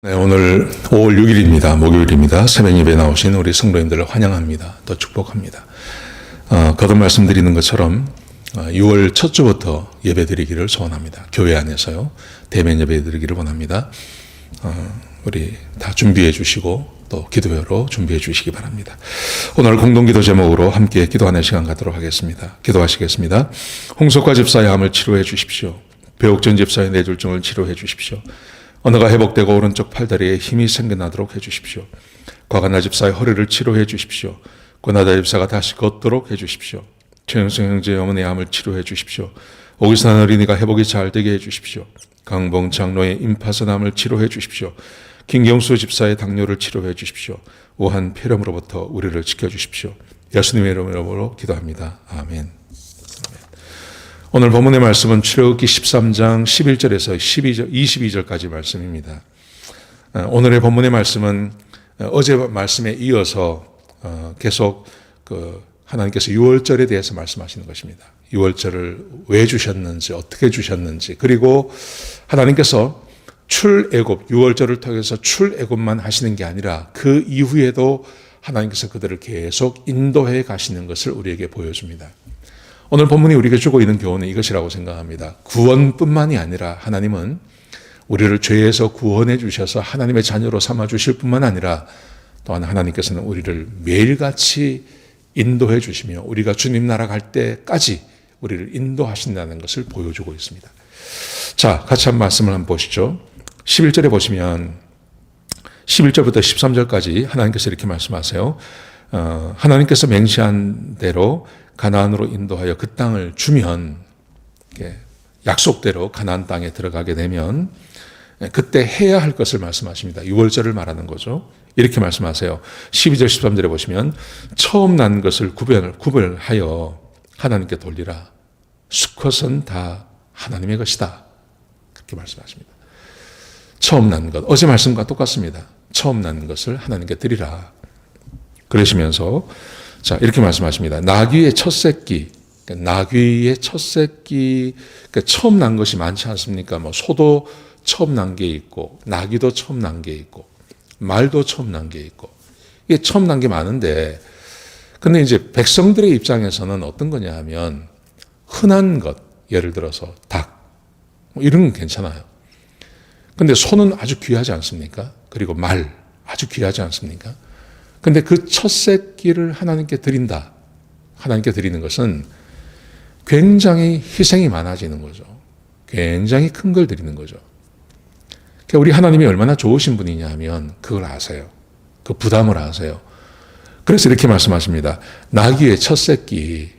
네, 오늘 5월 6일입니다. 목요일입니다. 새벽 예배에 나오신 우리 성도님들을 환영합니다. 또 축복합니다. 거듭 말씀드리는 것처럼 6월 첫 주부터 예배 드리기를 소원합니다. 교회 안에서요. 대면 예배 드리기를 원합니다. 우리 다 준비해 주시고 또 기도회로 준비해 주시기 바랍니다. 오늘 공동기도 제목으로 함께 기도하는 시간 갖도록 하겠습니다. 기도하시겠습니다. 홍석화 집사의 암을 치료해 주십시오. 배옥전 집사의 뇌졸중을 치료해 주십시오. 언어가 회복되고 오른쪽 팔다리에 힘이 생겨나도록 해주십시오. 과간나 집사의 허리를 치료해 주십시오. 권하다 집사가 다시 걷도록 해주십시오. 최영승 형제의 어머니의 암을 치료해 주십시오. 오기산 어린이가 회복이 잘 되게 해주십시오. 강봉 장로의 임파선암을 치료해 주십시오. 김경수 집사의 당뇨를 치료해 주십시오. 우한 폐렴으로부터 우리를 지켜주십시오. 예수님의 이름으로 기도합니다. 아멘. 오늘 본문의 말씀은 출애굽기 13장 11절에서 22절까지 말씀입니다. 오늘의 본문의 말씀은 어제 말씀에 이어서 계속 하나님께서 유월절에 대해서 말씀하시는 것입니다. 유월절을 왜 주셨는지, 어떻게 주셨는지, 그리고 하나님께서 출애굽, 유월절을 통해서 출애굽만 하시는 게 아니라 그 이후에도 하나님께서 그들을 계속 인도해 가시는 것을 우리에게 보여줍니다. 오늘 본문이 우리에게 주고 있는 교훈은 이것이라고 생각합니다. 구원뿐만이 아니라 하나님은 우리를 죄에서 구원해 주셔서 하나님의 자녀로 삼아 주실 뿐만 아니라 또한 하나님께서는 우리를 매일같이 인도해 주시며 우리가 주님 나라 갈 때까지 우리를 인도하신다는 것을 보여주고 있습니다. 자, 같이 한 말씀을 한번 보시죠. 11절에 보시면 11절부터 13절까지 하나님께서 이렇게 말씀하세요. 하나님께서 맹세한 대로 가나안으로 인도하여 그 땅을 주면, 약속대로 가나안 땅에 들어가게 되면 그때 해야 할 것을 말씀하십니다. 유월절을 말하는 거죠. 이렇게 말씀하세요. 12절 13절에 보시면 처음 난 것을 구별하여 하나님께 돌리라. 수컷은 다 하나님의 것이다. 그렇게 말씀하십니다. 처음 난 것, 어제 말씀과 똑같습니다. 처음 난 것을 하나님께 드리라. 그러시면서 자, 이렇게 말씀하십니다. 나귀의 첫 새끼, 나귀의 첫 새끼, 처음 난 것이 많지 않습니까? 소도 처음 난 게 있고, 나귀도 처음 난 게 있고, 말도 처음 난 게 있고, 이게 처음 난 게 많은데, 근데 이제 백성들의 입장에서는 어떤 거냐 하면, 흔한 것, 예를 들어서 닭, 이런 건 괜찮아요. 근데 소는 아주 귀하지 않습니까? 그리고 말, 아주 귀하지 않습니까? 근데 그 첫 새끼를 하나님께 드린다. 하나님께 드리는 것은 굉장히 희생이 많아지는 거죠. 굉장히 큰 걸 드리는 거죠. 그러니까 우리 하나님이 얼마나 좋으신 분이냐 하면 그걸 아세요. 그 부담을 아세요. 그래서 이렇게 말씀하십니다. 나귀의 첫 새끼,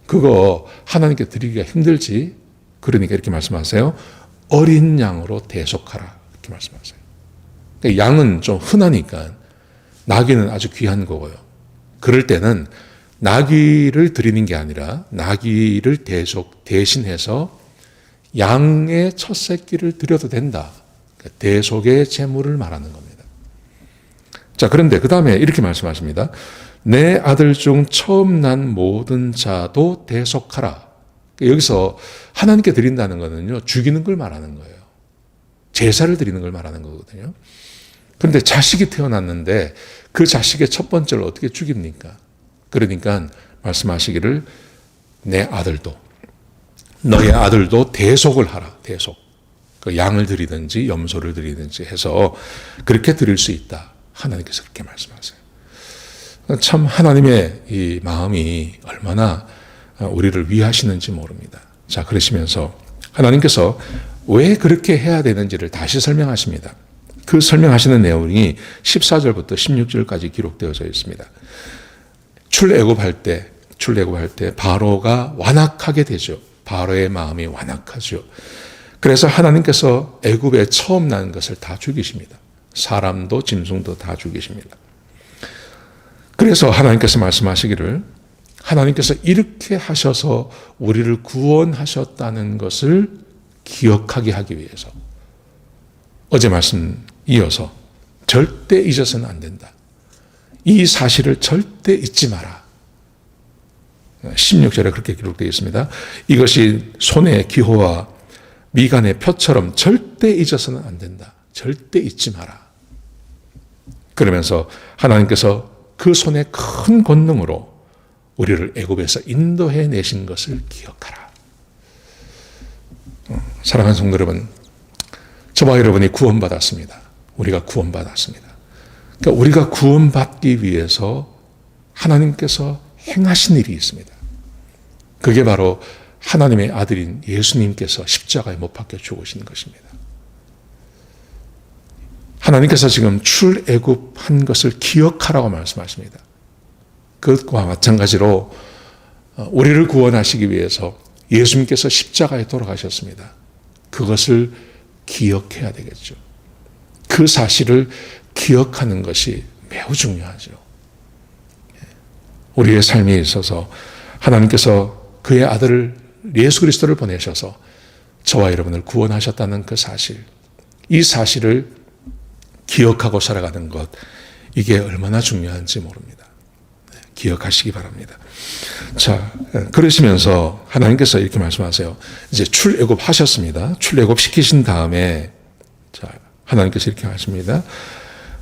그거 하나님께 드리기가 힘들지. 그러니까 이렇게 말씀하세요. 어린 양으로 대속하라. 이렇게 말씀하세요. 그러니까 양은 좀 흔하니까 나귀는 아주 귀한 거고요. 그럴 때는 나귀를 드리는 게 아니라 나귀를 대신해서 양의 첫 새끼를 드려도 된다. 대속의 제물을 말하는 겁니다. 자, 그런데 그 다음에 이렇게 말씀하십니다. 내 아들 중 처음 난 모든 자도 대속하라. 여기서 하나님께 드린다는 것은요, 죽이는 걸 말하는 거예요. 제사를 드리는 걸 말하는 거거든요. 그런데 자식이 태어났는데 그 자식의 첫 번째를 어떻게 죽입니까? 그러니까 말씀하시기를 내 아들도, 너의 아들도 대속을 하라. 대속. 그 양을 드리든지 염소를 드리든지 해서 그렇게 드릴 수 있다. 하나님께서 그렇게 말씀하세요. 참 하나님의 이 마음이 얼마나 우리를 위하시는지 모릅니다. 자, 그러시면서 하나님께서 왜 그렇게 해야 되는지를 다시 설명하십니다. 그 설명하시는 내용이 14절부터 16절까지 기록되어져 있습니다. 출애굽할 때 바로가 완악하게 되죠. 바로의 마음이 완악하죠. 그래서 하나님께서 애굽에 처음 난 것을 다 죽이십니다. 사람도 짐승도 다 죽이십니다. 그래서 하나님께서 말씀하시기를 하나님께서 이렇게 하셔서 우리를 구원하셨다는 것을 기억하게 하기 위해서 어제 말씀 이어서 절대 잊어서는 안 된다. 이 사실을 절대 잊지 마라. 16절에 그렇게 기록되어 있습니다. 이것이 손의 기호와 미간의 표처럼 절대 잊어서는 안 된다. 절대 잊지 마라. 그러면서 하나님께서 그 손의 큰 권능으로 우리를 애굽에서 인도해 내신 것을 기억하라. 사랑하는 성도 여러분, 저와 여러분이 구원받았습니다. 우리가 구원받았습니다. 그러니까 우리가 구원받기 위해서 하나님께서 행하신 일이 있습니다. 그게 바로 하나님의 아들인 예수님께서 십자가에 못 박혀 죽으신 것입니다. 하나님께서 지금 출애굽한 것을 기억하라고 말씀하십니다. 그것과 마찬가지로 우리를 구원하시기 위해서 예수님께서 십자가에 돌아가셨습니다. 그것을 기억해야 되겠죠. 그 사실을 기억하는 것이 매우 중요하죠. 우리의 삶에 있어서 하나님께서 그의 아들을 예수 그리스도를 보내셔서 저와 여러분을 구원하셨다는 그 사실, 이 사실을 기억하고 살아가는 것, 이게 얼마나 중요한지 모릅니다. 기억하시기 바랍니다. 자, 그러시면서 하나님께서 이렇게 말씀하세요. 이제 출애굽 하셨습니다. 출애굽 시키신 다음에, 자, 하나님께서 이렇게 하십니다.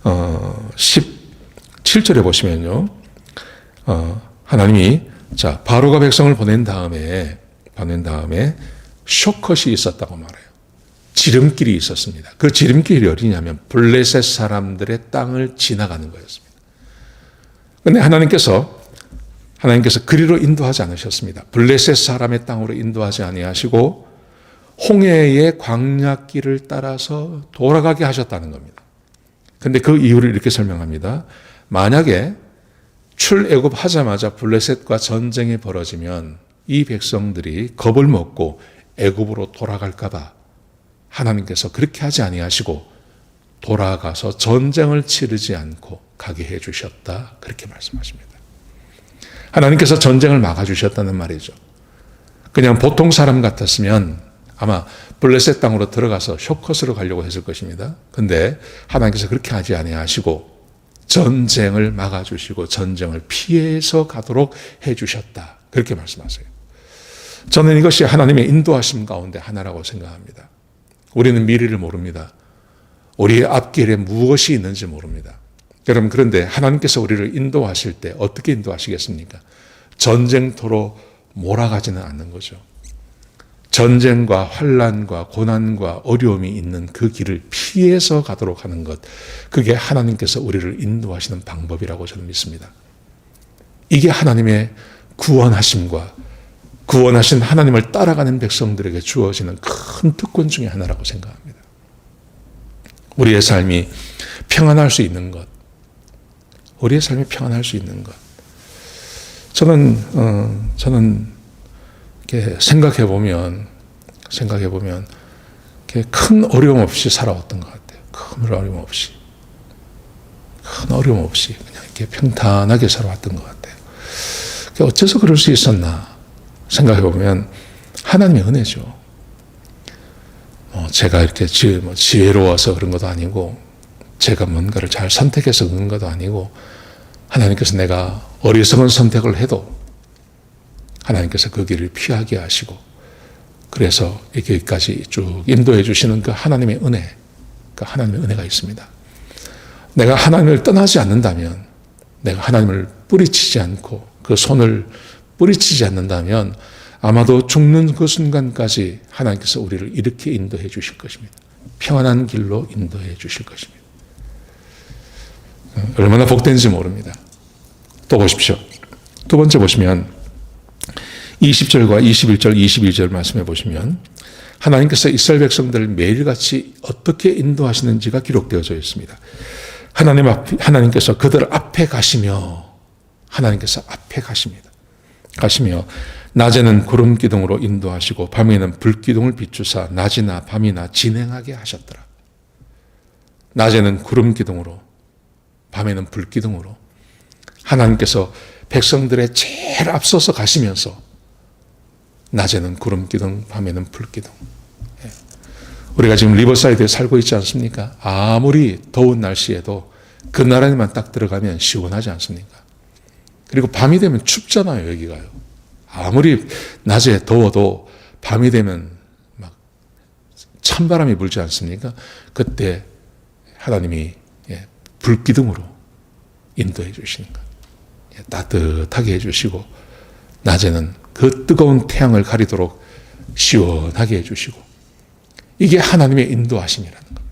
17절에 보시면요. 하나님이, 자, 바로가 백성을 보낸 다음에 쇼컷이 있었다고 말해요. 지름길이 있었습니다. 그 지름길이 어디냐면 블레셋 사람들의 땅을 지나가는 거였습니다. 그런데 하나님께서 그리로 인도하지 않으셨습니다. 블레셋 사람의 땅으로 인도하지 아니하시고 홍해의 광야길을 따라서 돌아가게 하셨다는 겁니다. 그런데 그 이유를 이렇게 설명합니다. 만약에 출애굽하자마자 블레셋과 전쟁이 벌어지면 이 백성들이 겁을 먹고 애굽으로 돌아갈까 봐 하나님께서 그렇게 하지 아니하시고 돌아가서 전쟁을 치르지 않고 가게 해 주셨다. 그렇게 말씀하십니다. 하나님께서 전쟁을 막아주셨다는 말이죠. 그냥 보통 사람 같았으면 아마 블레셋 땅으로 들어가서 쇼컷으로 가려고 했을 것입니다. 그런데 하나님께서 그렇게 하지 아니하시고 전쟁을 막아주시고 전쟁을 피해서 가도록 해주셨다. 그렇게 말씀하세요. 저는 이것이 하나님의 인도하심 가운데 하나라고 생각합니다. 우리는 미래를 모릅니다. 우리의 앞길에 무엇이 있는지 모릅니다. 여러분, 그런데 하나님께서 우리를 인도하실 때 어떻게 인도하시겠습니까? 전쟁터로 몰아가지는 않는 거죠. 전쟁과 환난과 고난과 어려움이 있는 그 길을 피해서 가도록 하는 것, 그게 하나님께서 우리를 인도하시는 방법이라고 저는 믿습니다. 이게 하나님의 구원하심과 구원하신 하나님을 따라가는 백성들에게 주어지는 큰 특권 중에 하나라고 생각합니다. 우리의 삶이 평안할 수 있는 것, 우리의 삶이 평안할 수 있는 것. 저는 이렇게 생각해 보면 이렇게 큰 어려움 없이 살아왔던 것 같아요. 큰 어려움 없이 그냥 이렇게 평탄하게 살아왔던 것 같아요. 어째서 그럴 수 있었나 생각해 보면 하나님의 은혜죠. 제가 이렇게 지혜로워서 그런 것도 아니고, 제가 뭔가를 잘 선택해서 그런 것도 아니고, 하나님께서 내가 어리석은 선택을 해도 하나님께서 그 길을 피하게 하시고, 그래서 여기까지 쭉 인도해 주시는 그 하나님의 은혜, 그 하나님의 은혜가 있습니다. 내가 하나님을 떠나지 않는다면, 내가 하나님을 뿌리치지 않고 그 손을 뿌리치지 않는다면 아마도 죽는 그 순간까지 하나님께서 우리를 이렇게 인도해 주실 것입니다. 평안한 길로 인도해 주실 것입니다. 얼마나 복된지 모릅니다. 또 보십시오. 두 번째 보시면 20절과 21절, 22절 말씀해 보시면 하나님께서 이스라엘 백성들을 매일같이 어떻게 인도하시는지가 기록되어져 있습니다. 하나님께서 그들 앞에 가시며, 하나님께서 앞에 가시며 낮에는 구름 기둥으로 인도하시고 밤에는 불 기둥을 비추사 낮이나 밤이나 진행하게 하셨더라. 낮에는 구름 기둥으로, 밤에는 불 기둥으로 하나님께서 백성들의 제일 앞서서 가시면서 낮에는 구름 기둥, 밤에는 불 기둥. 우리가 지금 리버사이드에 살고 있지 않습니까? 아무리 더운 날씨에도 그 나라에만 딱 들어가면 시원하지 않습니까? 그리고 밤이 되면 춥잖아요, 여기가요. 아무리 낮에 더워도 밤이 되면 막 찬바람이 불지 않습니까? 그때 하나님이 불기둥으로 인도해 주시는 것. 따뜻하게 해주시고 낮에는 그 뜨거운 태양을 가리도록 시원하게 해주시고 이게 하나님의 인도하심이라는 겁니다.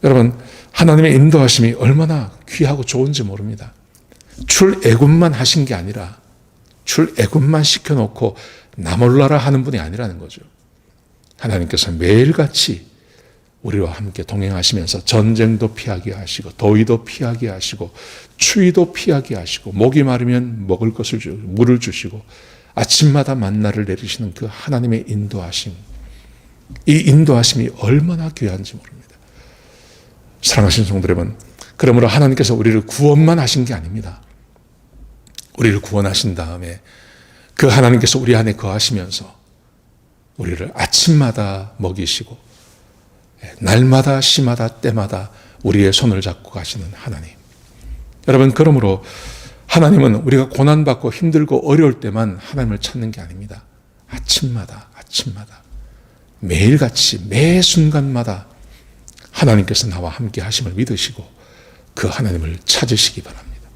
여러분 하나님의 인도하심이 얼마나 귀하고 좋은지 모릅니다. 출애굽만 하신 게 아니라 출애굽만 시켜놓고 나 몰라라 하는 분이 아니라는 거죠. 하나님께서 매일같이 우리와 함께 동행하시면서 전쟁도 피하게 하시고 더위도 피하게 하시고 추위도 피하게 하시고 목이 마르면 먹을 것을 주고 물을 주시고 아침마다 만나를 내리시는 그 하나님의 인도하심, 이 인도하심이 얼마나 귀한지 모릅니다. 사랑하시는 성도 여러분, 그러므로 하나님께서 우리를 구원만 하신 게 아닙니다. 우리를 구원하신 다음에 그 하나님께서 우리 안에 거하시면서 우리를 아침마다 먹이시고 날마다 시마다 때마다 우리의 손을 잡고 가시는 하나님. 여러분, 그러므로 하나님은 우리가 고난받고 힘들고 어려울 때만 하나님을 찾는 게 아닙니다. 아침마다 매일같이 매 순간마다 하나님께서 나와 함께 하심을 믿으시고 그 하나님을 찾으시기 바랍니다.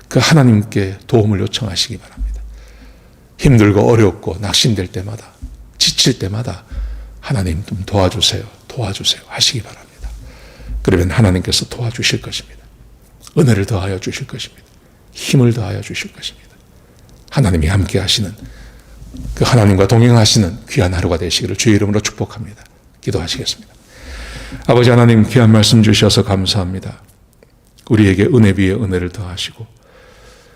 그 하나님께 도움을 요청하시기 바랍니다. 힘들고 어렵고 낙심될 때마다 지칠 때마다 하나님 좀 도와주세요 하시기 바랍니다. 그러면 하나님께서 도와주실 것입니다. 은혜를 더하여 주실 것입니다. 힘을 더하여 주실 것입니다. 하나님이 함께 하시는 그 하나님과 동행하시는 귀한 하루가 되시기를 주의 이름으로 축복합니다. 기도하시겠습니다. 아버지 하나님, 귀한 말씀 주셔서 감사합니다. 우리에게 은혜 위에 은혜를 더하시고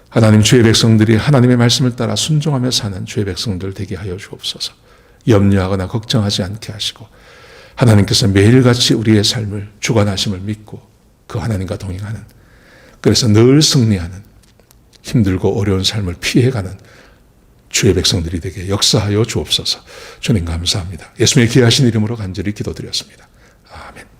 하나님, 주의 백성들이 하나님의 말씀을 따라 순종하며 사는 주의 백성들 되게 하여 주옵소서. 염려하거나 걱정하지 않게 하시고 하나님께서 매일같이 우리의 삶을 주관하심을 믿고 그 하나님과 동행하는, 그래서 늘 승리하는, 힘들고 어려운 삶을 피해가는 주의 백성들이 되게 역사하여 주옵소서. 주님 감사합니다. 예수님의 귀하신 이름으로 간절히 기도드렸습니다. 아멘.